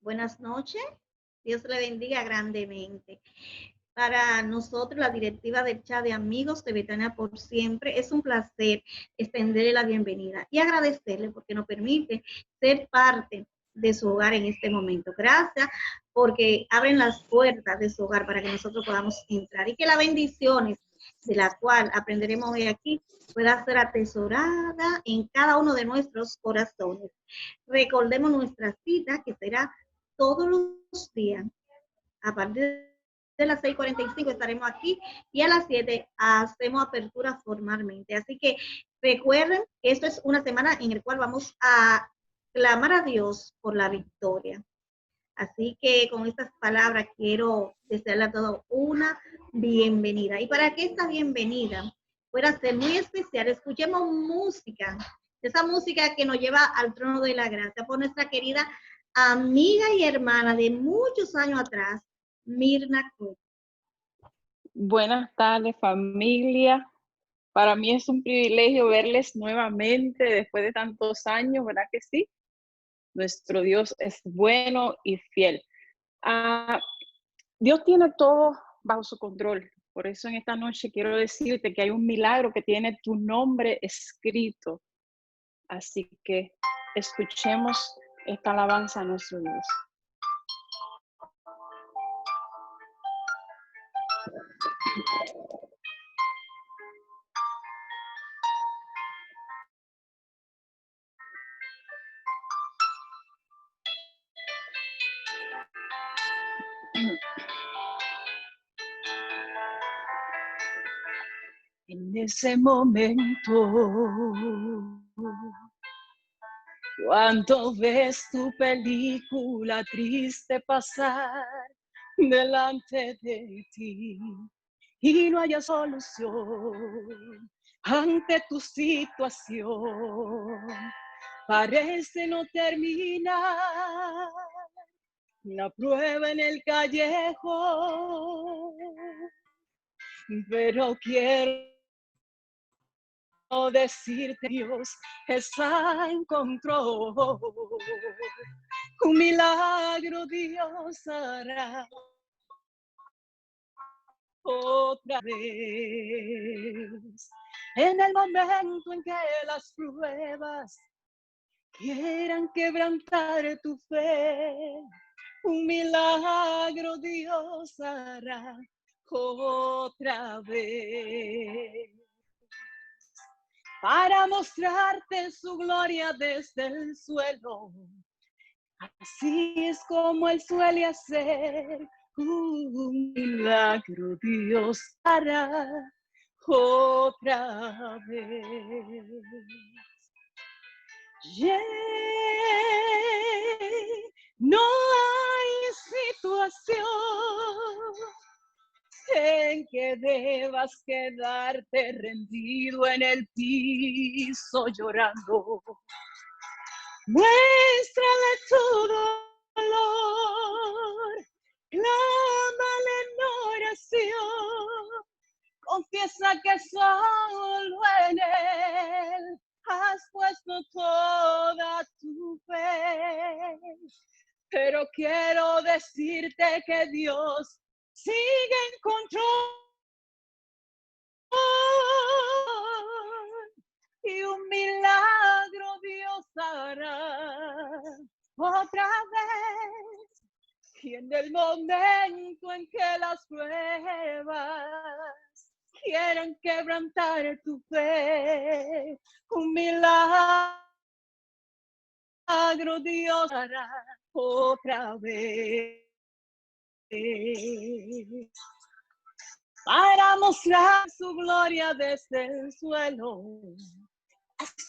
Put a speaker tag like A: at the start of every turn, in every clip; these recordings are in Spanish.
A: Buenas noches. Dios le bendiga grandemente. Para nosotros, la directiva del chat de amigos de Betania por siempre, es un placer extenderle la bienvenida y agradecerle porque nos permite ser parte de su hogar en este momento. Gracias porque abren las puertas de su hogar para que nosotros podamos entrar y que las bendiciones de la cual aprenderemos hoy aquí pueda ser atesorada en cada uno de nuestros corazones. Recordemos nuestra cita que será todos los días a partir de las 6:45 estaremos aquí y a las 7 hacemos apertura formalmente. Así que recuerden que esto es una semana en la cual vamos a clamar a Dios por la victoria. Así que con estas palabras quiero desearle a todos una bienvenida. Y para que esta bienvenida pueda ser muy especial, escuchemos música, esa música que nos lleva al trono de la gracia por nuestra querida amiga y hermana de muchos años atrás, Mirna Cruz.
B: Buenas tardes, familia. Para mí es un privilegio verles nuevamente después de tantos años, ¿verdad que sí? Nuestro Dios es bueno y fiel. Dios tiene todo bajo su control. Por eso en esta noche quiero decirte que hay un milagro que tiene tu nombre escrito. Así que escuchemos esta alabanza a nuestro Dios. En ese momento, cuando ves tu película triste pasar delante de ti y no haya solución ante tu situación, parece no terminar la prueba en el callejón, pero quiero decirte, Dios está en control. Un milagro Dios hará otra vez. En el momento en que las pruebas quieran quebrantar tu fe, un milagro Dios hará otra vez. Para mostrarte su gloria desde el suelo. Así es como Él suele hacer. Un milagro Dios hará otra vez. Yeah. No hay situación en que debas quedarte rendido en el piso llorando. Muéstrale tu dolor, clámale en oración, confiesa que solo en Él has puesto toda tu fe. Pero quiero decirte que Dios sigue en control y un milagro Dios hará otra vez. Y en el momento en que las pruebas quieran quebrantar tu fe, un milagro Dios hará otra vez. Para mostrar su gloria desde el suelo,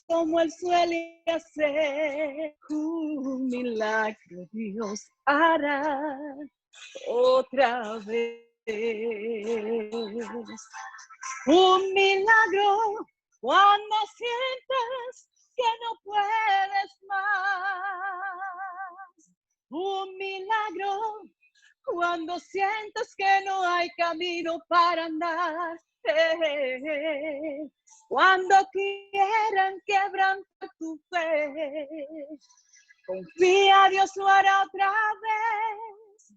B: como Él suele hacer, un milagro Dios hará otra vez. Un milagro cuando sientes que no puedes más. Un milagro cuando sientes que no hay camino para andar. Cuando quieran quebrantar tu fe, Confía, Dios lo hará otra vez.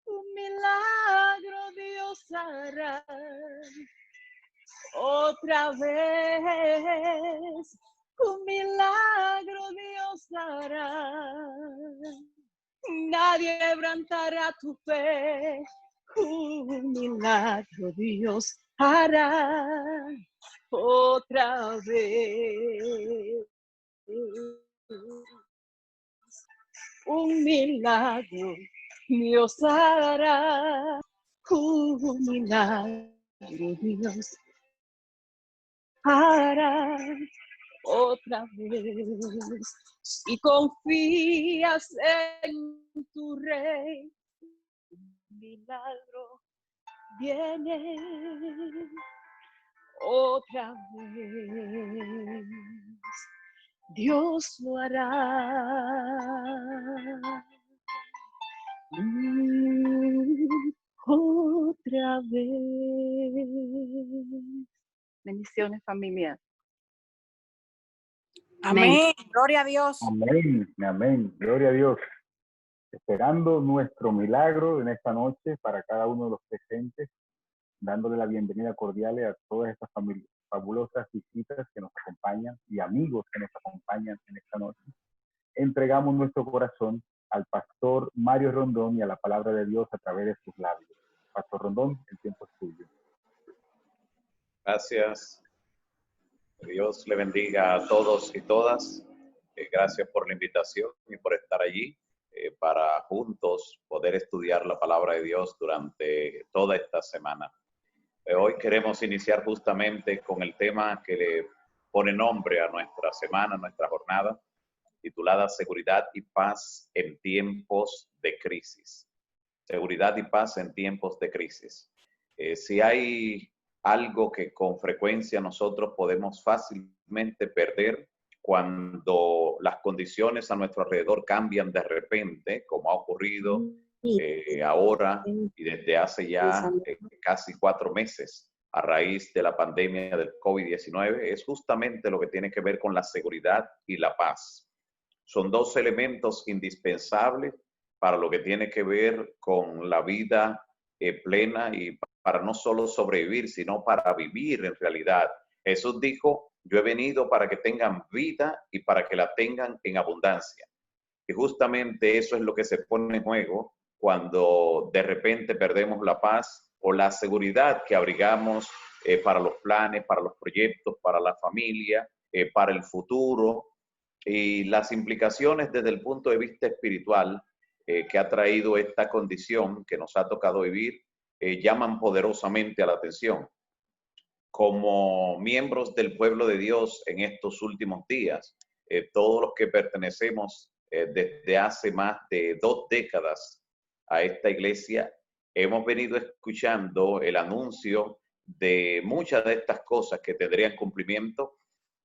B: Un milagro Dios hará otra vez. Un milagro Dios hará. Nadie quebrantará tu fe. Un milagro Dios hará otra vez. Un milagro Dios hará. Un milagro Dios hará otra vez. Si confías en tu Rey, un milagro viene otra vez. Dios lo hará. Otra vez. Bendiciones, familia.
C: Amén. Gloria a Dios.
D: Amén, amén. Gloria a Dios. Esperando nuestro milagro en esta noche para cada uno de los presentes, dándole la bienvenida cordial a todas estas fabulosas visitas que nos acompañan y amigos que nos acompañan en esta noche. Entregamos nuestro corazón al pastor Mario Rondón y a la palabra de Dios a través de sus labios. Pastor Rondón, el tiempo es tuyo.
E: Gracias. Dios le bendiga a todos y todas. Gracias por la invitación y por estar allí para juntos poder estudiar la palabra de Dios durante toda esta semana. Hoy queremos iniciar justamente con el tema que le pone nombre a nuestra semana, a nuestra jornada, titulada Seguridad y Paz en tiempos de crisis. Seguridad y paz en tiempos de crisis. Si hay algo que con frecuencia nosotros podemos fácilmente perder cuando las condiciones a nuestro alrededor cambian de repente, como ha ocurrido ahora y desde hace ya casi 4 meses a raíz de la pandemia del COVID-19, es justamente lo que tiene que ver con la seguridad y la paz. Son dos elementos indispensables para lo que tiene que ver con la vida plena y para no solo sobrevivir, sino para vivir en realidad. Jesús dijo, yo he venido para que tengan vida y para que la tengan en abundancia. Y justamente eso es lo que se pone en juego cuando de repente perdemos la paz o la seguridad que abrigamos para los planes, para los proyectos, para la familia, para el futuro. Y las implicaciones desde el punto de vista espiritual que ha traído esta condición que nos ha tocado vivir, llaman poderosamente a la atención. Como miembros del pueblo de Dios en estos últimos días, todos los que pertenecemos desde hace más de 2 décadas a esta iglesia, hemos venido escuchando el anuncio de muchas de estas cosas que tendrían cumplimiento,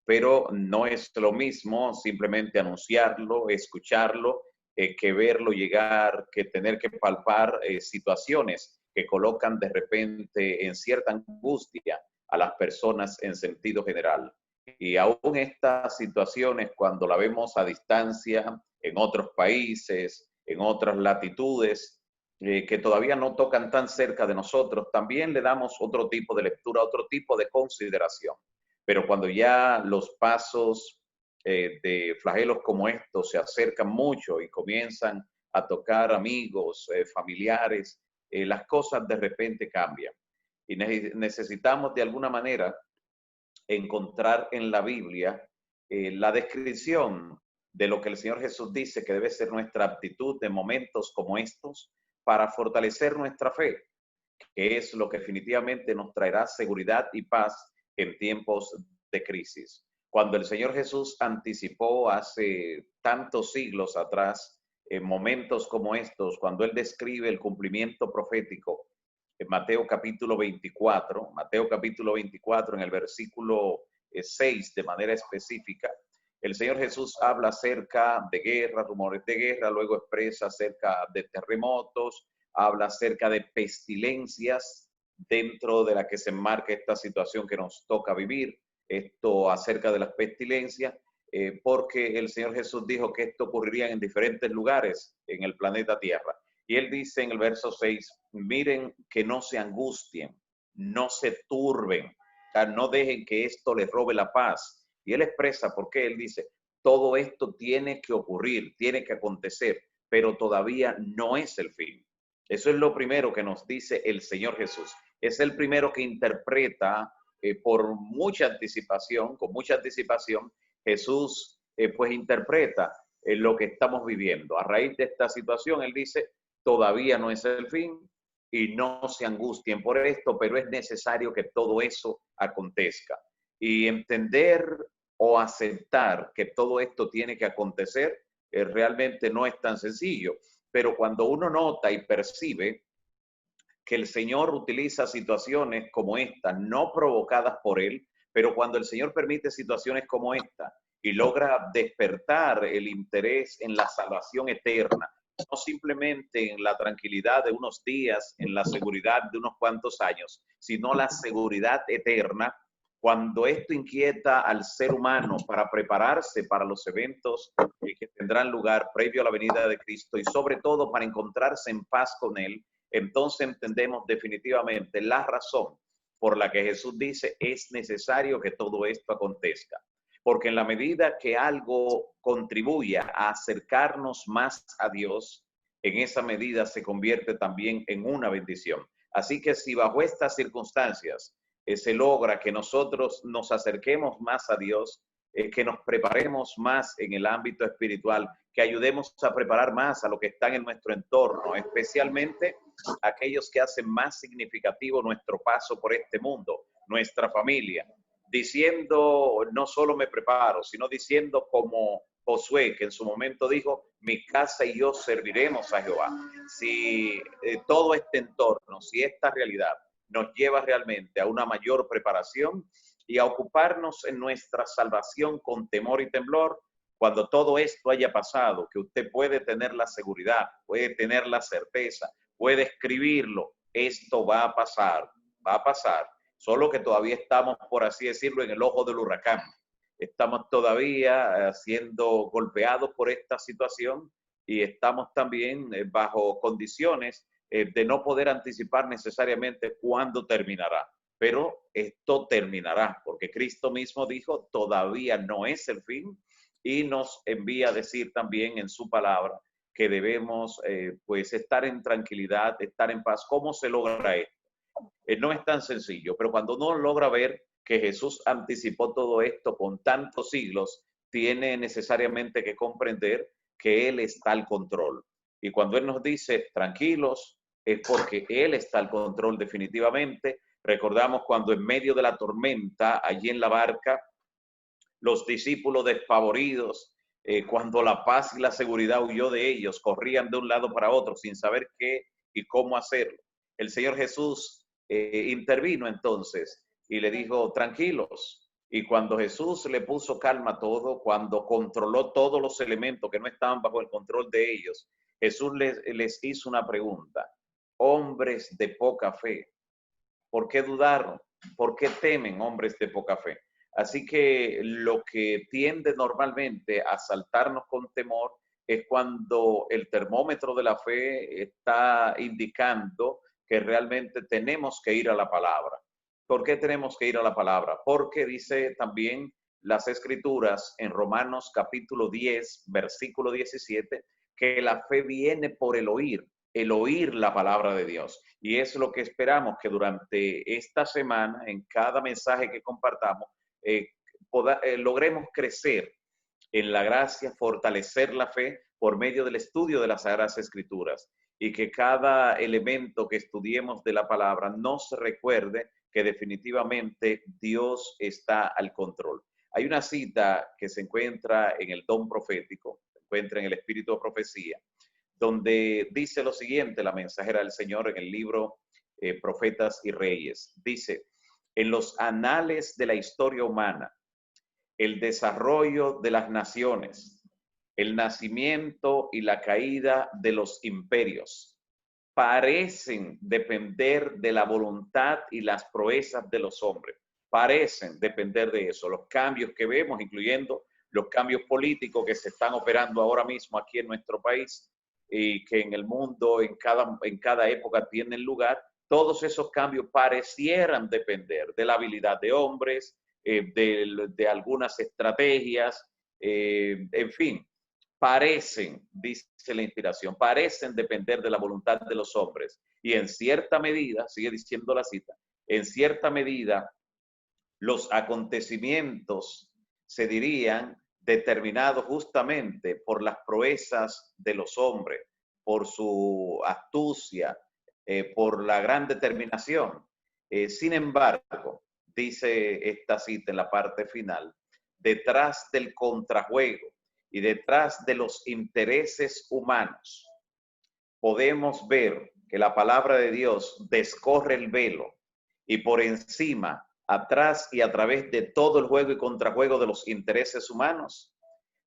E: pero no es lo mismo simplemente anunciarlo, escucharlo, que verlo llegar, que tener que palpar situaciones que colocan de repente en cierta angustia a las personas en sentido general. Y aún estas situaciones, cuando la vemos a distancia, en otros países, en otras latitudes, que todavía no tocan tan cerca de nosotros, también le damos otro tipo de lectura, otro tipo de consideración. Pero cuando ya los pasos de flagelos como estos se acercan mucho y comienzan a tocar amigos, familiares, las cosas de repente cambian. Y necesitamos de alguna manera encontrar en la Biblia la descripción de lo que el Señor Jesús dice que debe ser nuestra actitud en momentos como estos para fortalecer nuestra fe, que es lo que definitivamente nos traerá seguridad y paz en tiempos de crisis. Cuando el Señor Jesús anticipó hace tantos siglos atrás, en momentos como estos, cuando Él describe el cumplimiento profético en Mateo capítulo 24, en el versículo 6 de manera específica, el Señor Jesús habla acerca de guerra, rumores de guerra, luego expresa acerca de terremotos, habla acerca de pestilencias dentro de la que se enmarca esta situación que nos toca vivir. Esto acerca de las pestilencias porque el Señor Jesús dijo que esto ocurriría en diferentes lugares en el planeta Tierra. Y Él dice en el verso 6, miren que no se angustien, no se turben, o sea, no dejen que esto les robe la paz. Y Él expresa por qué. Él dice, todo esto tiene que ocurrir, tiene que acontecer, pero todavía no es el fin. Eso es lo primero que nos dice el Señor Jesús. Es el primero que interpreta por mucha anticipación, con mucha anticipación, Jesús pues interpreta lo que estamos viviendo. A raíz de esta situación, Él dice, todavía no es el fin y no se angustien por esto, pero es necesario que todo eso acontezca. Y entender o aceptar que todo esto tiene que acontecer realmente no es tan sencillo. Pero cuando uno nota y percibe que el Señor utiliza situaciones como esta, no provocadas por Él, pero cuando el Señor permite situaciones como esta y logra despertar el interés en la salvación eterna, no simplemente en la tranquilidad de unos días, en la seguridad de unos cuantos años, sino la seguridad eterna, cuando esto inquieta al ser humano para prepararse para los eventos que tendrán lugar previo a la venida de Cristo y sobre todo para encontrarse en paz con Él, entonces entendemos definitivamente la razón por la que Jesús dice es necesario que todo esto acontezca. Porque en la medida que algo contribuya a acercarnos más a Dios, en esa medida se convierte también en una bendición. Así que si bajo estas circunstancias se logra que nosotros nos acerquemos más a Dios, que nos preparemos más en el ámbito espiritual, que ayudemos a preparar más a los que están en nuestro entorno, especialmente aquellos que hacen más significativo nuestro paso por este mundo, nuestra familia, diciendo no solo me preparo, sino diciendo como Josué, que en su momento dijo, mi casa y yo serviremos a Jehová. Si todo este entorno, si esta realidad nos lleva realmente a una mayor preparación y a ocuparnos en nuestra salvación con temor y temblor, cuando todo esto haya pasado, que usted puede tener la seguridad, puede tener la certeza, puede escribirlo, esto va a pasar, solo que todavía estamos, por así decirlo, en el ojo del huracán. Estamos todavía siendo golpeados por esta situación y estamos también bajo condiciones de no poder anticipar necesariamente cuándo terminará. Pero esto terminará, porque Cristo mismo dijo, todavía no es el fin, y nos envía a decir también en su palabra que debemos pues estar en tranquilidad, estar en paz. ¿Cómo se logra esto? No es tan sencillo, pero cuando uno logra ver que Jesús anticipó todo esto con tantos siglos, tiene necesariamente que comprender que Él está al control. Y cuando Él nos dice tranquilos, es porque Él está al control definitivamente. Recordamos cuando en medio de la tormenta, allí en la barca, los discípulos despavoridos, cuando la paz y la seguridad huyó de ellos, corrían de un lado para otro sin saber qué y cómo hacerlo. El Señor Jesús intervino entonces y le dijo, tranquilos. Y cuando Jesús le puso calma a todo, cuando controló todos los elementos que no estaban bajo el control de ellos, Jesús les hizo una pregunta. Hombres de poca fe, ¿por qué dudaron? ¿Por qué temen, hombres de poca fe? Así que lo que tiende normalmente a saltarnos con temor es cuando el termómetro de la fe está indicando que realmente tenemos que ir a la palabra. ¿Por qué tenemos que ir a la palabra? Porque dice también las Escrituras en Romanos capítulo 10, versículo 17, que la fe viene por el oír la palabra de Dios. Y es lo que esperamos que durante esta semana, en cada mensaje que compartamos, logremos crecer en la gracia, fortalecer la fe por medio del estudio de las Sagradas Escrituras y que cada elemento que estudiemos de la palabra nos recuerde que definitivamente Dios está al control. Hay una cita que se encuentra en el don profético, se encuentra en el espíritu de profecía, donde dice lo siguiente, la mensajera del Señor en el libro Profetas y Reyes. Dice, en los anales de la historia humana, el desarrollo de las naciones, el nacimiento y la caída de los imperios parecen depender de la voluntad y las proezas de los hombres. Parecen depender de eso. Los cambios que vemos, incluyendo los cambios políticos que se están operando ahora mismo aquí en nuestro país y que en el mundo en cada época tienen lugar, todos esos cambios parecieran depender de la habilidad de hombres, de algunas estrategias, en fin, parecen, dice la inspiración, parecen depender de la voluntad de los hombres. Y en cierta medida, sigue diciendo la cita, en cierta medida los acontecimientos se dirían determinados justamente por las proezas de los hombres, por su astucia, por la gran determinación. Sin embargo, dice esta cita en la parte final, detrás del contrajuego y detrás de los intereses humanos, podemos ver que la palabra de Dios descorre el velo y por encima, atrás y a través de todo el juego y contrajuego de los intereses humanos,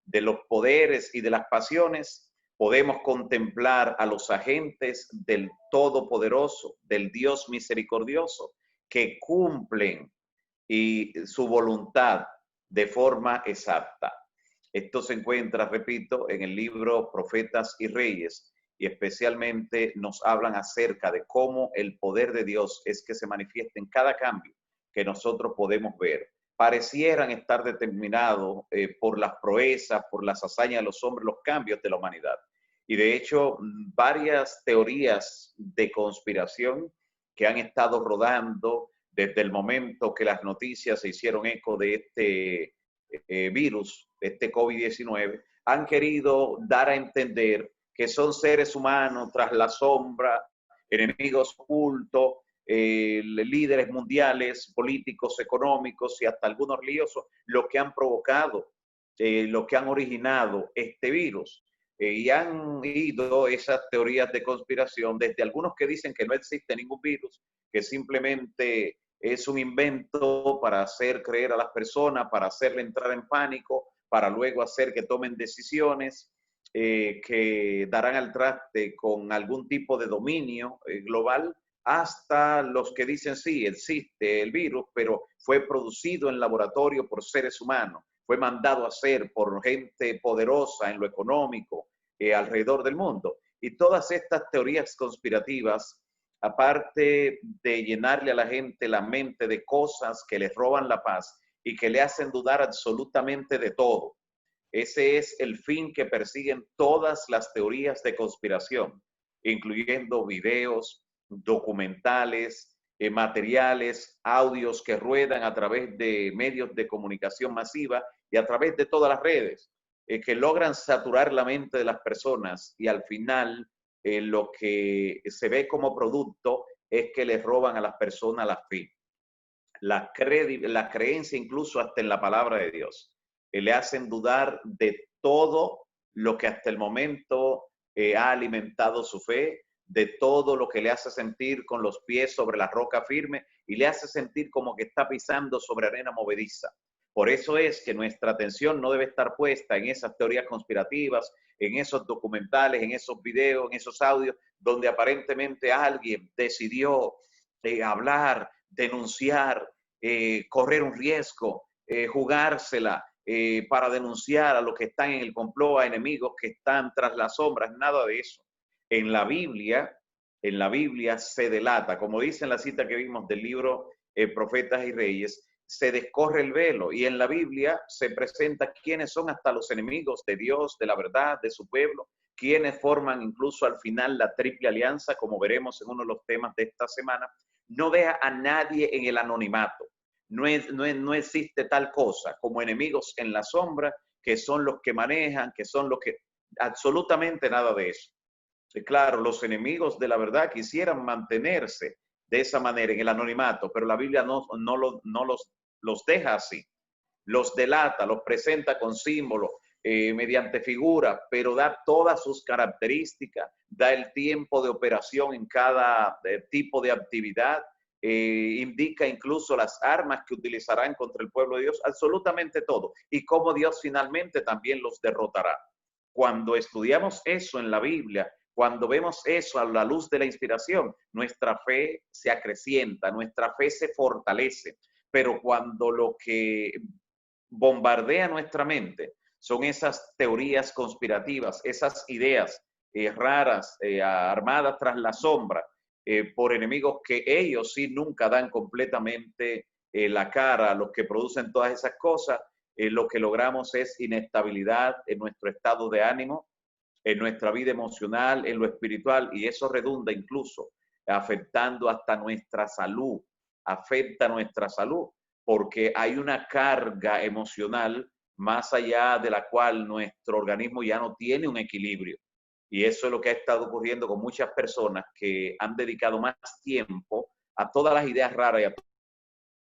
E: de los poderes y de las pasiones, podemos contemplar a los agentes del Todopoderoso, del Dios misericordioso, que cumplen su voluntad de forma exacta. Esto se encuentra, repito, en el libro Profetas y Reyes, y especialmente nos hablan acerca de cómo el poder de Dios es que se manifiesta en cada cambio que nosotros podemos ver. Parecieran estar determinados por las proezas, por las hazañas de los hombres, los cambios de la humanidad. Y de hecho, varias teorías de conspiración que han estado rodando desde el momento que las noticias se hicieron eco de este virus, este COVID-19, han querido dar a entender que son seres humanos tras la sombra, enemigos ocultos, líderes mundiales, políticos, económicos y hasta algunos religiosos, lo que han provocado, lo que han originado este virus. Y han ido esas teorías de conspiración desde algunos que dicen que no existe ningún virus, que simplemente es un invento para hacer creer a las personas, para hacerle entrar en pánico, para luego hacer que tomen decisiones que darán al traste con algún tipo de dominio global, hasta los que dicen sí, existe el virus, pero fue producido en laboratorio por seres humanos, fue mandado a hacer por gente poderosa en lo económico alrededor del mundo. Y todas estas teorías conspirativas, aparte de llenarle a la gente la mente de cosas que les roban la paz y que le hacen dudar absolutamente de todo, ese es el fin que persiguen todas las teorías de conspiración, incluyendo videos, documentales, materiales, audios que ruedan a través de medios de comunicación masiva y a través de todas las redes, que logran saturar la mente de las personas y al final lo que se ve como producto es que les roban a las personas la fe, la creencia incluso hasta en la palabra de Dios. Le hacen dudar de todo lo que hasta el momento ha alimentado su fe, de todo lo que le hace sentir con los pies sobre la roca firme y le hace sentir como que está pisando sobre arena movediza. Por eso es que nuestra atención no debe estar puesta en esas teorías conspirativas, en esos documentales, en esos videos, en esos audios, donde aparentemente alguien decidió hablar, denunciar, correr un riesgo, jugársela, para denunciar a los que están en el complot, a enemigos que están tras las sombras, nada de eso. En la Biblia se delata, como dice en la cita que vimos del libro Profetas y Reyes, se descorre el velo y en la Biblia se presenta quiénes son hasta los enemigos de Dios, de la verdad, de su pueblo, quienes forman incluso al final la triple alianza, como veremos en uno de los temas de esta semana. No deja a nadie en el anonimato. No existe tal cosa como enemigos en la sombra, que son los que manejan, que son los que... Absolutamente nada de eso. Claro, los enemigos de la verdad quisieran mantenerse de esa manera en el anonimato, pero la Biblia no los deja así. Los delata, los presenta con símbolos, mediante figuras, pero da todas sus características, da el tiempo de operación en cada tipo de actividad, indica incluso las armas que utilizarán contra el pueblo de Dios, absolutamente todo, y cómo Dios finalmente también los derrotará. Cuando estudiamos eso en la Biblia, cuando vemos eso a la luz de la inspiración, nuestra fe se acrecienta, nuestra fe se fortalece, pero cuando lo que bombardea nuestra mente son esas teorías conspirativas, esas ideas raras, armadas tras la sombra, por enemigos que ellos sí nunca dan completamente la cara a los que producen todas esas cosas. Lo que logramos es inestabilidad en nuestro estado de ánimo, en nuestra vida emocional, en lo espiritual, y eso redunda incluso afectando hasta nuestra salud, afecta nuestra salud, porque hay una carga emocional más allá de la cual nuestro organismo ya no tiene un equilibrio. Y eso es lo que ha estado ocurriendo con muchas personas que han dedicado más tiempo a todas las ideas raras y a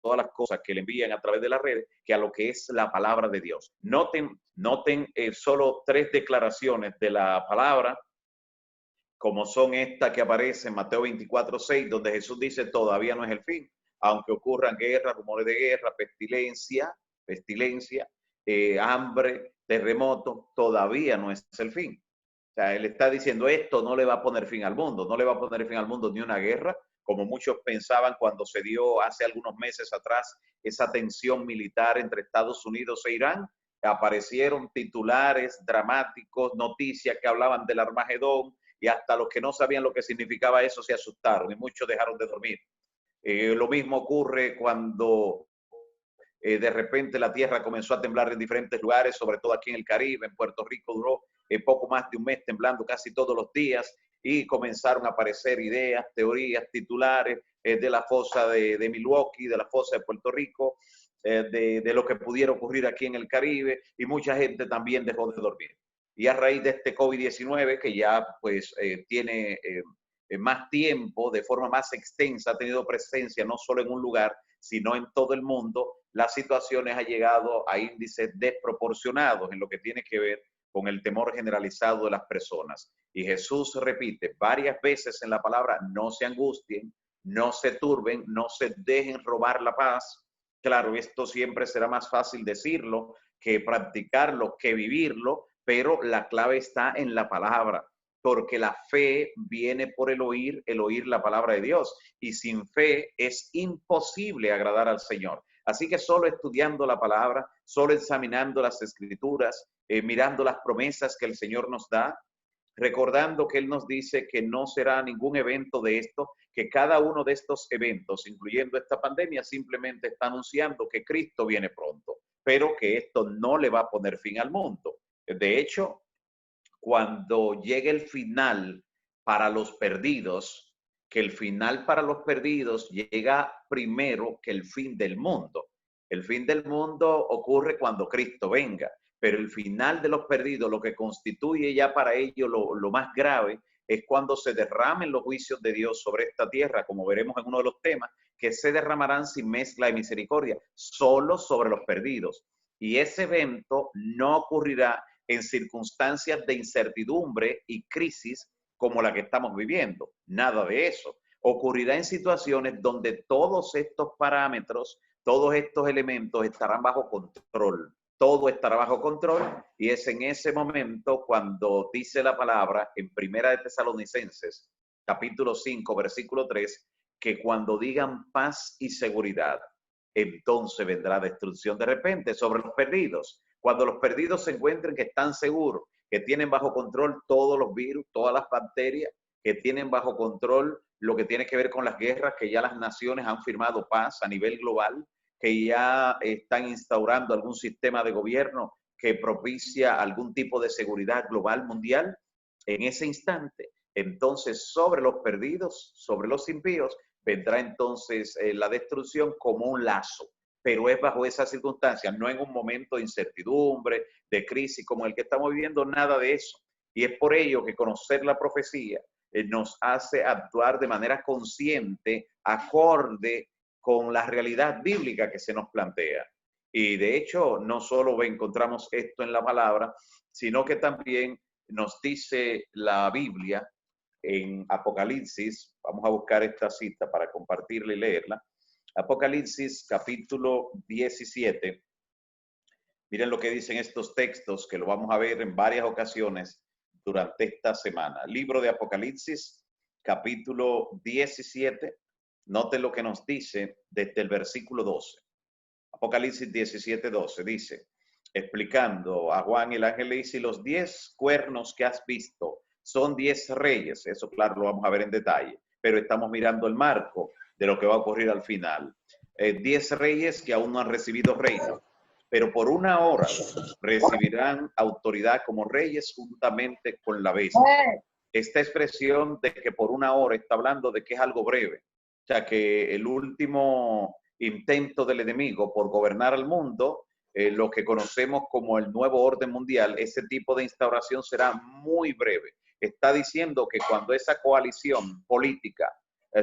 E: todas las cosas que le envían a través de las redes que a lo que es la palabra de Dios. Noten solo 3 declaraciones de la palabra, como son estas que aparecen en Mateo 24:6, donde Jesús dice: todavía no es el fin, aunque ocurran guerras, rumores de guerra, pestilencia, hambre, terremoto, todavía no es el fin. O sea, él está diciendo, esto no le va a poner fin al mundo, no le va a poner fin al mundo ni una guerra, como muchos pensaban cuando se dio hace algunos meses atrás esa tensión militar entre Estados Unidos e Irán. Aparecieron titulares dramáticos, noticias que hablaban del Armagedón, y hasta los que no sabían lo que significaba eso se asustaron y muchos dejaron de dormir. Lo mismo ocurre cuando de repente la tierra comenzó a temblar en diferentes lugares, sobre todo aquí en el Caribe. En Puerto Rico duró poco más de un mes temblando casi todos los días, y comenzaron a aparecer ideas, teorías, titulares de la fosa de Milwaukee, de la fosa de Puerto Rico, de lo que pudiera ocurrir aquí en el Caribe, y mucha gente también dejó de dormir. Y a raíz de este COVID-19, que ya pues tiene más tiempo, de forma más extensa, ha tenido presencia no solo en un lugar, sino en todo el mundo, las situaciones han llegado a índices desproporcionados en lo que tiene que ver con el temor generalizado de las personas. Y Jesús repite varias veces en la palabra: no se angustien, no se turben, no se dejen robar la paz. Claro, esto siempre será más fácil decirlo que practicarlo, que vivirlo, pero la clave está en la palabra, porque la fe viene por el oír la palabra de Dios, y sin fe es imposible agradar al Señor. Así que solo estudiando la palabra, solo examinando las escrituras, mirando las promesas que el Señor nos da, recordando que Él nos dice que no será ningún evento de esto, que cada uno de estos eventos, incluyendo esta pandemia, simplemente está anunciando que Cristo viene pronto, pero que esto no le va a poner fin al mundo. De hecho, cuando llegue el final para los perdidos, que el final para los perdidos llega primero que el fin del mundo. El fin del mundo ocurre cuando Cristo venga, pero el final de los perdidos, lo que constituye ya para ellos lo más grave, es cuando se derramen los juicios de Dios sobre esta tierra, como veremos en uno de los temas, que se derramarán sin mezcla de misericordia, solo sobre los perdidos. Y ese evento no ocurrirá en circunstancias de incertidumbre y crisis como la que estamos viviendo. Nada de eso. Ocurrirá en situaciones donde todos estos parámetros, todos estos elementos estarán bajo control. Todo estará bajo control, y es en ese momento cuando dice la palabra en Primera de Tesalonicenses, capítulo 5, versículo 3, que cuando digan paz y seguridad, entonces vendrá destrucción de repente sobre los perdidos. Cuando los perdidos se encuentren que están seguros, que tienen bajo control todos los virus, todas las bacterias, que tienen bajo control lo que tiene que ver con las guerras, que ya las naciones han firmado paz a nivel global, que ya están instaurando algún sistema de gobierno que propicia algún tipo de seguridad global mundial, en ese instante, entonces sobre los perdidos, sobre los impíos, vendrá entonces la destrucción como un lazo. Pero es bajo esas circunstancias, no en un momento de incertidumbre, de crisis como el que estamos viviendo, nada de eso. Y es por ello que conocer la profecía nos hace actuar de manera consciente, acorde con la realidad bíblica que se nos plantea. Y de hecho, no solo encontramos esto en la palabra, sino que también nos dice la Biblia en Apocalipsis. Vamos a buscar esta cita para compartirla y leerla. Apocalipsis capítulo 17. Miren lo que dicen estos textos, que lo vamos a ver en varias ocasiones durante esta semana. Libro de Apocalipsis capítulo 17. Noten lo que nos dice desde el versículo 12. Apocalipsis 17:12 dice, explicando a Juan, el ángel le dice, y los 10 cuernos que has visto son 10 reyes. Eso claro lo vamos a ver en detalle, pero estamos mirando el marco de lo que va a ocurrir al final. 10 reyes que aún no han recibido reino, pero por una hora recibirán autoridad como reyes juntamente con la bestia. Esta expresión de que por una hora está hablando de que es algo breve. O sea, que el último intento del enemigo por gobernar al mundo, lo que conocemos como el nuevo orden mundial, ese tipo de instauración será muy breve. Está diciendo que cuando esa coalición política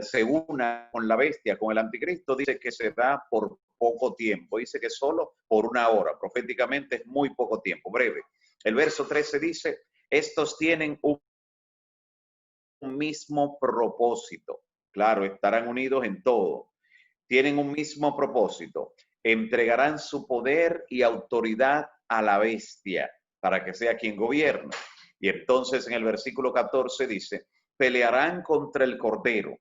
E: se una con la bestia, con el anticristo, dice que será por poco tiempo. Dice que solo por una hora. Proféticamente es muy poco tiempo, breve. El verso 13 dice, estos tienen un mismo propósito. Claro, estarán unidos en todo. Tienen un mismo propósito. Entregarán su poder y autoridad a la bestia para que sea quien gobierne. Y entonces en el versículo 14 dice, pelearán contra el Cordero,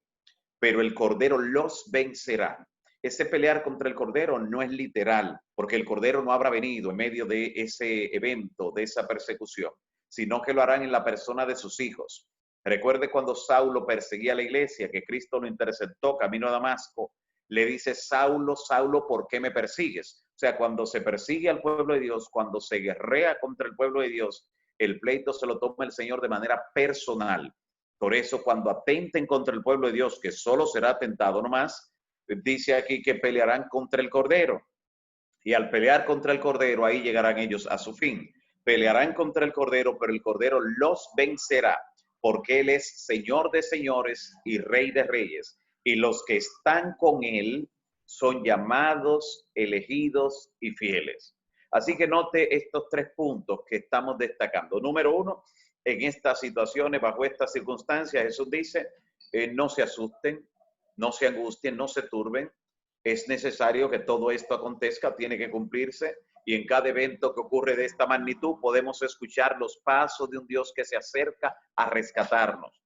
E: pero el Cordero los vencerá. Ese pelear contra el Cordero no es literal, porque el Cordero no habrá venido en medio de ese evento, de esa persecución, sino que lo harán en la persona de sus hijos. Recuerde cuando Saulo perseguía a la iglesia, que Cristo lo interceptó camino a Damasco, le dice, Saulo, Saulo, ¿por qué me persigues? O sea, cuando se persigue al pueblo de Dios, cuando se guerrea contra el pueblo de Dios, el pleito se lo toma el Señor de manera personal. Por eso, cuando atenten contra el pueblo de Dios, que solo será atentado nomás, dice aquí que pelearán contra el Cordero. Y al pelear contra el Cordero, ahí llegarán ellos a su fin. Pelearán contra el Cordero, pero el Cordero los vencerá, porque Él es Señor de señores y Rey de reyes. Y los que están con Él son llamados, elegidos y fieles. Así que note estos 3 puntos que estamos destacando. Número 1, en estas situaciones, bajo estas circunstancias, Jesús dice, no se asusten, no se angustien, no se turben. Es necesario que todo esto acontezca, tiene que cumplirse. Y en cada evento que ocurre de esta magnitud, podemos escuchar los pasos de un Dios que se acerca a rescatarnos.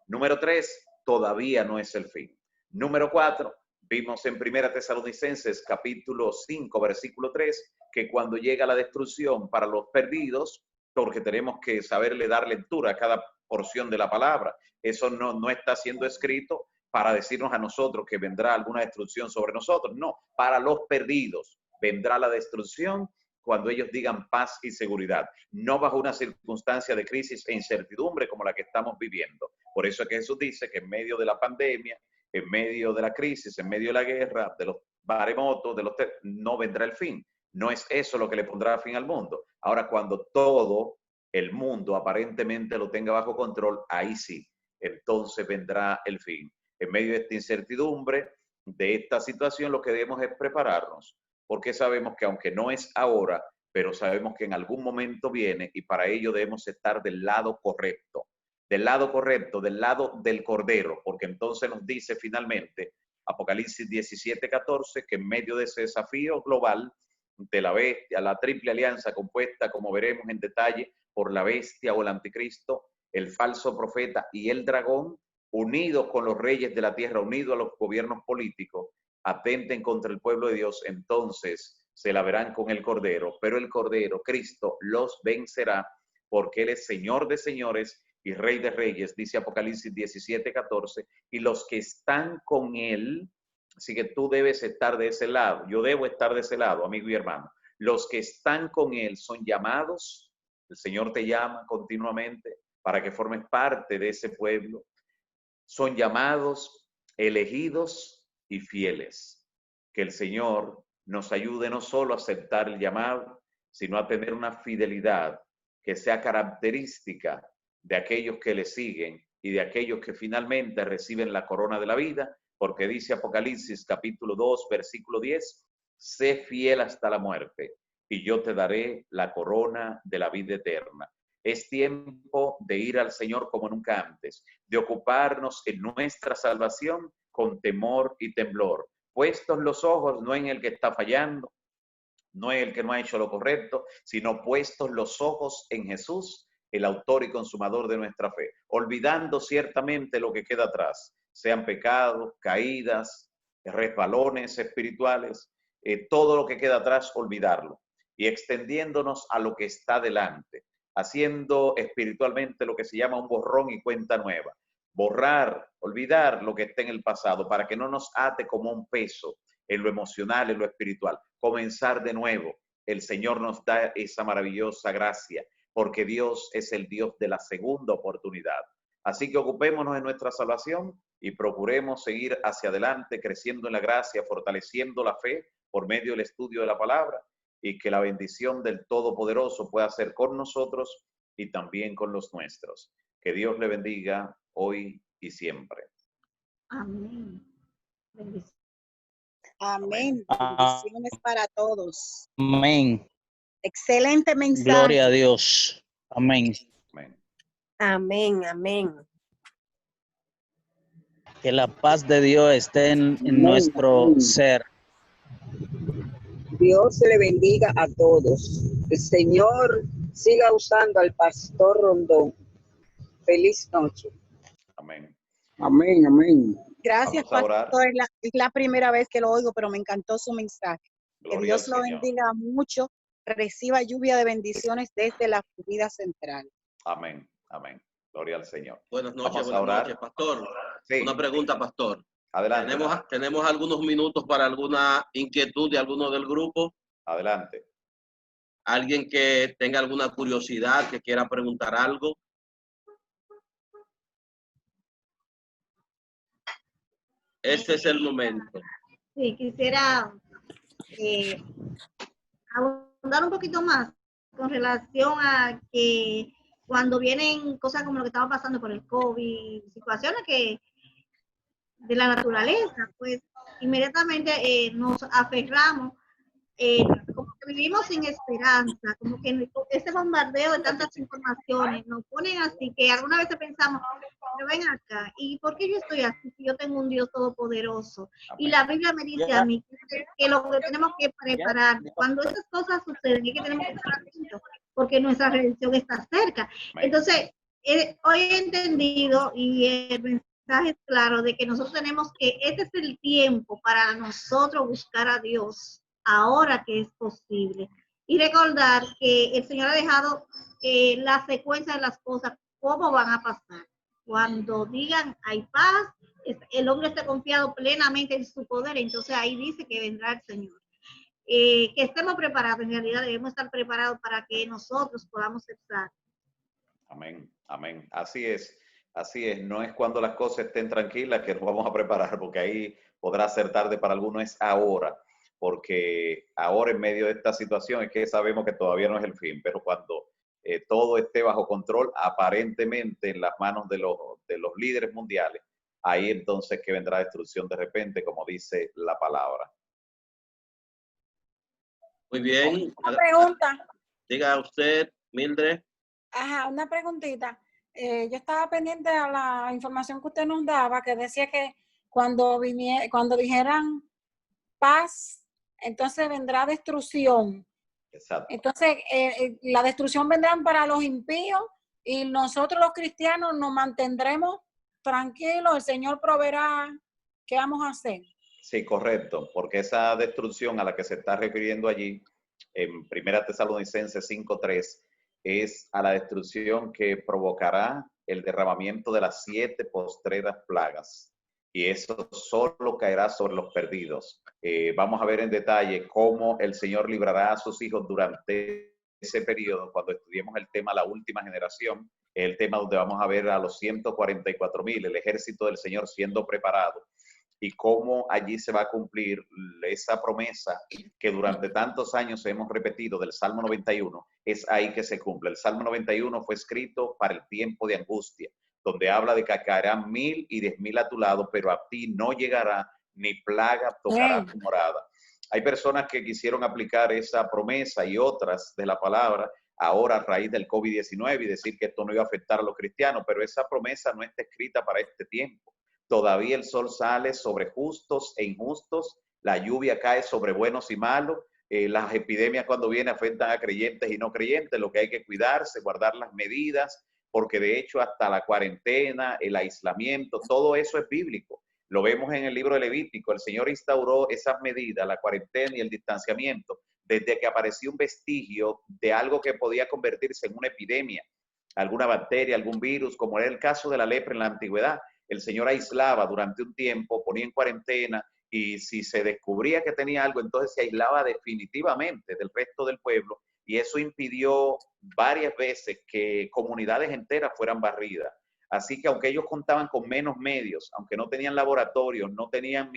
E: Número 3, todavía no es el fin. Número 4, vimos en 1 Tesalonicenses capítulo 5, versículo 3, que cuando llega la destrucción para los perdidos, porque tenemos que saberle dar lectura a cada porción de la palabra, eso no está siendo escrito para decirnos a nosotros que vendrá alguna destrucción sobre nosotros, no, para los perdidos vendrá la destrucción cuando ellos digan paz y seguridad, no bajo una circunstancia de crisis e incertidumbre como la que estamos viviendo. Por eso es que Jesús dice que en medio de la pandemia, en medio de la crisis, en medio de la guerra, de los maremotos, no vendrá el fin. No es eso lo que le pondrá fin al mundo. Ahora, cuando todo el mundo aparentemente lo tenga bajo control, ahí sí, entonces vendrá el fin. En medio de esta incertidumbre, de esta situación, lo que debemos es prepararnos, porque sabemos que aunque no es ahora, pero sabemos que en algún momento viene y para ello debemos estar del lado correcto, del lado del Cordero, porque entonces nos dice finalmente Apocalipsis 17:14 que en medio de ese desafío global de la bestia, la triple alianza compuesta, como veremos en detalle, por la bestia o el anticristo, el falso profeta y el dragón, unidos con los reyes de la tierra, unidos a los gobiernos políticos, atenten contra el pueblo de Dios, entonces se la verán con el Cordero, pero el Cordero, Cristo, los vencerá, porque Él es Señor de señores y Rey de reyes, dice Apocalipsis 17:14, y los que están con Él, así que tú debes estar de ese lado, yo debo estar de ese lado, amigo y hermano, los que están con Él son llamados, el Señor te llama continuamente para que formes parte de ese pueblo, son llamados, elegidos y fieles. Que el Señor nos ayude no solo a aceptar el llamado, sino a tener una fidelidad que sea característica de aquellos que le siguen y de aquellos que finalmente reciben la corona de la vida, porque dice Apocalipsis capítulo 2, versículo 10, sé fiel hasta la muerte y yo te daré la corona de la vida eterna. Es tiempo de ir al Señor como nunca antes, de ocuparnos en nuestra salvación con temor y temblor, puestos los ojos no en el que está fallando, no en el que no ha hecho lo correcto, sino puestos los ojos en Jesús, el autor y consumador de nuestra fe, olvidando ciertamente lo que queda atrás, sean pecados, caídas, resbalones espirituales, todo lo que queda atrás, olvidarlo, y extendiéndonos a lo que está delante, haciendo espiritualmente lo que se llama un borrón y cuenta nueva. Borrar, olvidar lo que está en el pasado para que no nos ate como un peso en lo emocional, en lo espiritual. Comenzar de nuevo. El Señor nos da esa maravillosa gracia, porque Dios es el Dios de la segunda oportunidad. Así que ocupémonos de nuestra salvación y procuremos seguir hacia adelante, creciendo en la gracia, fortaleciendo la fe por medio del estudio de la palabra, y que la bendición del Todopoderoso pueda ser con nosotros y también con los nuestros. Que Dios le bendiga hoy y siempre.
A: Amén. Bendiciones.
C: Amén. Bendiciones para todos.
F: Amén.
C: Excelente mensaje.
F: Gloria a Dios. Amén.
E: Amén.
C: Amén, amén.
F: Que la paz de Dios esté en nuestro ser.
G: Dios le bendiga a todos. El Señor siga usando al pastor Rondón. Feliz noche.
E: Amén.
G: Amén, amén.
C: Gracias,
E: Vamos a orar.
C: pastor. Es la primera vez que lo oigo, pero me encantó su mensaje. Que
E: Gloria
C: Dios
E: al
C: lo
E: Señor.
C: bendiga mucho. Reciba lluvia de bendiciones desde la Florida Central.
E: Amén. Amén. Gloria al Señor.
H: Buenas noches,
E: Vamos a orar.
H: pastor.
E: Sí.
H: Una pregunta, pastor.
E: Adelante.
H: Tenemos algunos minutos para alguna inquietud de alguno del grupo.
E: Adelante.
H: Alguien que tenga alguna curiosidad, que quiera preguntar algo. Este es el momento.
A: Sí, quisiera abundar un poquito más con relación a que cuando vienen cosas como lo que estamos pasando por el COVID, situaciones que de la naturaleza, pues inmediatamente nos aferramos, como que vivimos sin esperanza, como que ese bombardeo de tantas informaciones nos ponen así que alguna vez pensamos, pero ven acá, ¿y por qué yo estoy así si yo tengo un Dios todopoderoso? Y la Biblia me dice a mí que lo que tenemos que preparar, cuando esas cosas suceden, es que tenemos que estar atentos, porque nuestra redención está cerca. Entonces, hoy he entendido y el mensaje es claro de que nosotros tenemos que, este es el tiempo para nosotros buscar a Dios ahora que es posible. Y recordar que el Señor ha dejado la secuencia de las cosas, cómo van a pasar. Cuando digan hay paz, el hombre está confiado plenamente en su poder, entonces ahí dice que vendrá el Señor. Que estemos preparados, en realidad debemos estar preparados para que nosotros podamos ser salvos.
E: Amén, amén. Así es, así es. No es cuando las cosas estén tranquilas que nos vamos a preparar, porque ahí podrá ser tarde para algunos, es ahora. Porque ahora en medio de esta situación es que sabemos que todavía no es el fin, pero cuando todo esté bajo control, aparentemente en las manos de los líderes mundiales, ahí entonces que vendrá destrucción de repente, como dice la palabra.
H: Muy bien.
C: Una pregunta.
H: Diga usted, Mildred.
C: Ajá, una preguntita. Yo estaba pendiente a la información que usted nos daba, que decía que cuando dijeran paz, entonces vendrá destrucción.
E: Exacto.
C: Entonces, la destrucción vendrá para los impíos y nosotros los cristianos nos mantendremos tranquilos, el Señor proveerá. ¿Qué vamos a hacer?
E: Sí, correcto, porque esa destrucción a la que se está refiriendo allí, en 1 Tesalonicenses 5:3, es a la destrucción que provocará el derramamiento de las 7 postreras plagas. Y eso solo caerá sobre los perdidos. Vamos a ver en detalle cómo el Señor librará a sus hijos durante ese periodo, cuando estudiemos el tema la última generación, el tema donde vamos a ver a los 144,000, el ejército del Señor siendo preparado, y cómo allí se va a cumplir esa promesa que durante tantos años hemos repetido del Salmo 91, es ahí que se cumple. El Salmo 91 fue escrito para el tiempo de angustia, donde habla de que caerán 1,000 y 10,000 a tu lado, pero a ti no llegará ni plaga tocará tu morada. Hay personas que quisieron aplicar esa promesa y otras de la palabra ahora a raíz del COVID-19 y decir que esto no iba a afectar a los cristianos, pero esa promesa no está escrita para este tiempo. Todavía el sol sale sobre justos e injustos, la lluvia cae sobre buenos y malos, las epidemias cuando vienen afectan a creyentes y no creyentes, lo que hay que cuidarse, guardar las medidas, porque de hecho hasta la cuarentena, el aislamiento, todo eso es bíblico. Lo vemos en el libro de Levítico. El Señor instauró esas medidas, la cuarentena y el distanciamiento, desde que apareció un vestigio de algo que podía convertirse en una epidemia, alguna bacteria, algún virus, como era el caso de la lepra en la antigüedad. El Señor aislaba durante un tiempo, ponía en cuarentena, y si se descubría que tenía algo, entonces se aislaba definitivamente del resto del pueblo, y eso impidió varias veces que comunidades enteras fueran barridas. Así que aunque ellos contaban con menos medios, aunque no tenían laboratorios, no tenían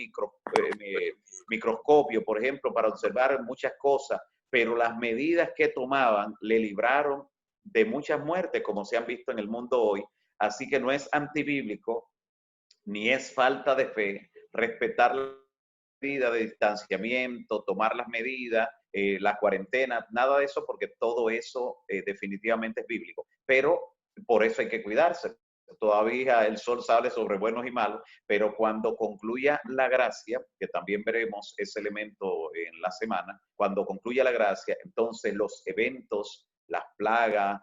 E: microscopio, por ejemplo, para observar muchas cosas, pero las medidas que tomaban le libraron de muchas muertes, como se han visto en el mundo hoy. Así que no es antibíblico, ni es falta de fe respetar la medida de distanciamiento, tomar las medidas, la cuarentena, nada de eso, porque todo eso definitivamente es bíblico. Pero por eso hay que cuidarse. Todavía el sol sale sobre buenos y malos, pero cuando concluya la gracia, que también veremos ese elemento en la semana, cuando concluya la gracia, entonces los eventos, las plagas,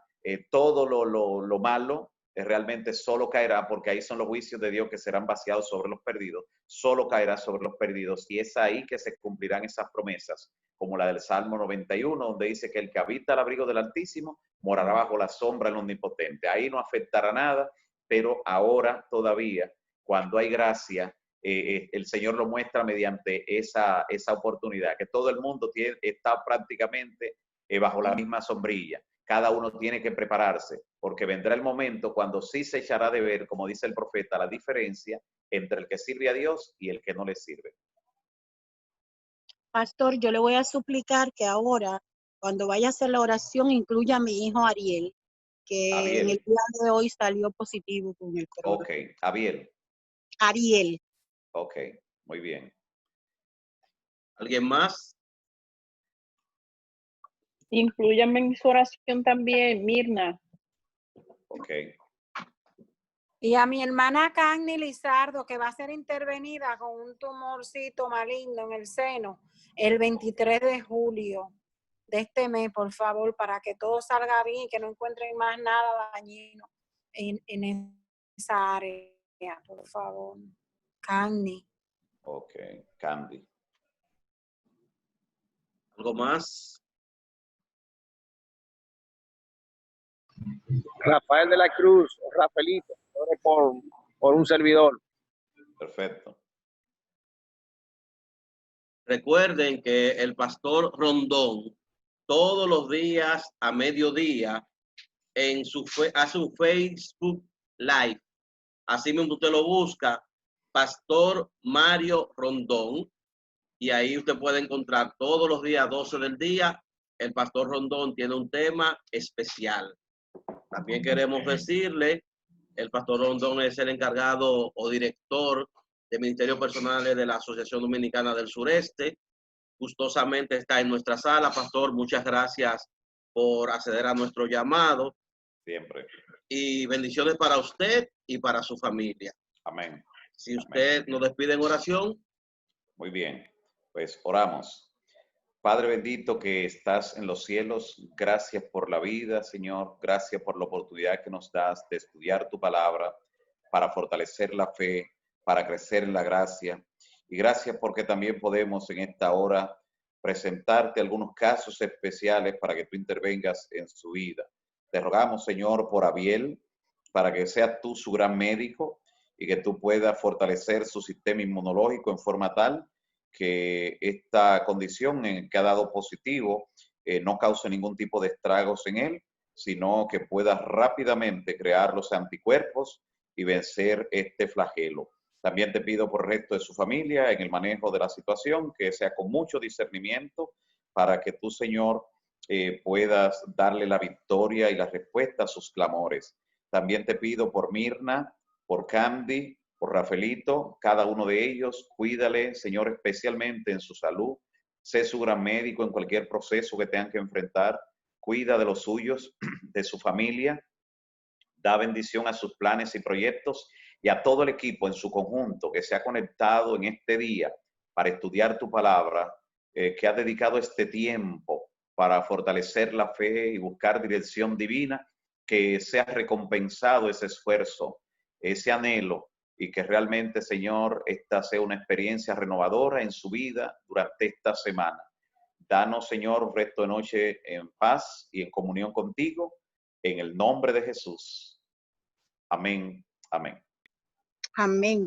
E: todo lo malo, realmente solo caerá, porque ahí son los juicios de Dios que serán vaciados sobre los perdidos, solo caerá sobre los perdidos, y es ahí que se cumplirán esas promesas, como la del Salmo 91, donde dice que el que habita al abrigo del Altísimo morará bajo la sombra del Omnipotente. Ahí no afectará nada, pero ahora todavía, cuando hay gracia, el Señor lo muestra mediante esa oportunidad, que todo el mundo está prácticamente bajo la misma sombrilla. Cada uno tiene que prepararse, porque vendrá el momento cuando sí se echará de ver, como dice el profeta, la diferencia entre el que sirve a Dios y el que no le sirve.
I: Pastor, yo le voy a suplicar que ahora, cuando vaya a hacer la oración, incluya a mi hijo Ariel, que en el día de hoy salió positivo con el coronavirus.
E: Ok, Abiel.
I: Ariel.
E: Ok, muy bien.
H: ¿Alguien más?
B: Inclúyame en su oración también, Mirna.
E: Ok.
C: Y a mi hermana Canny Lizardo, que va a ser intervenida con un tumorcito maligno en el seno el 23 de julio de este mes, por favor, para que todo salga bien y que no encuentren más nada dañino en esa área, por favor. Canny.
E: Ok, Candy.
H: ¿Algo más?
J: Rafael de la Cruz, Rafaelito, por un servidor.
E: Perfecto.
H: Recuerden que el pastor Rondón todos los días a mediodía hace un Facebook Live. Así mismo usted lo busca, Pastor Mario Rondón, y ahí usted puede encontrar todos los días 12 del día. El pastor Rondón tiene un tema especial. También queremos decirle, el pastor Rondón es el encargado o director de Ministerios Personales de la Asociación Dominicana del Sureste. Gustosamente está en nuestra sala. Pastor, muchas gracias por acceder a nuestro llamado.
E: Siempre.
H: Y bendiciones para usted y para su familia.
E: Amén.
H: Si usted nos despide en oración.
E: Muy bien, pues oramos. Padre bendito que estás en los cielos, gracias por la vida, Señor. Gracias por la oportunidad que nos das de estudiar tu palabra para fortalecer la fe, para crecer en la gracia. Y gracias porque también podemos en esta hora presentarte algunos casos especiales para que tú intervengas en su vida. Te rogamos, Señor, por Abiel, para que seas tú su gran médico y que tú puedas fortalecer su sistema inmunológico en forma tal que esta condición en que ha dado positivo no cause ningún tipo de estragos en él, sino que pueda rápidamente crear los anticuerpos y vencer este flagelo. También te pido por el resto de su familia en el manejo de la situación, que sea con mucho discernimiento para que tú, Señor, puedas darle la victoria y la respuesta a sus clamores. También te pido por Mirna, por Candy, por Rafaelito, cada uno de ellos, cuídale, Señor, especialmente en su salud. Sé su gran médico en cualquier proceso que tengan que enfrentar. Cuida de los suyos, de su familia. Da bendición a sus planes y proyectos y a todo el equipo en su conjunto que se ha conectado en este día para estudiar tu palabra, que ha dedicado este tiempo para fortalecer la fe y buscar dirección divina, que sea recompensado ese esfuerzo, ese anhelo, y que realmente, Señor, esta sea una experiencia renovadora en su vida durante esta semana. Danos, Señor, un resto de noche en paz y en comunión contigo, en el nombre de Jesús. Amén. Amén.
I: Amén.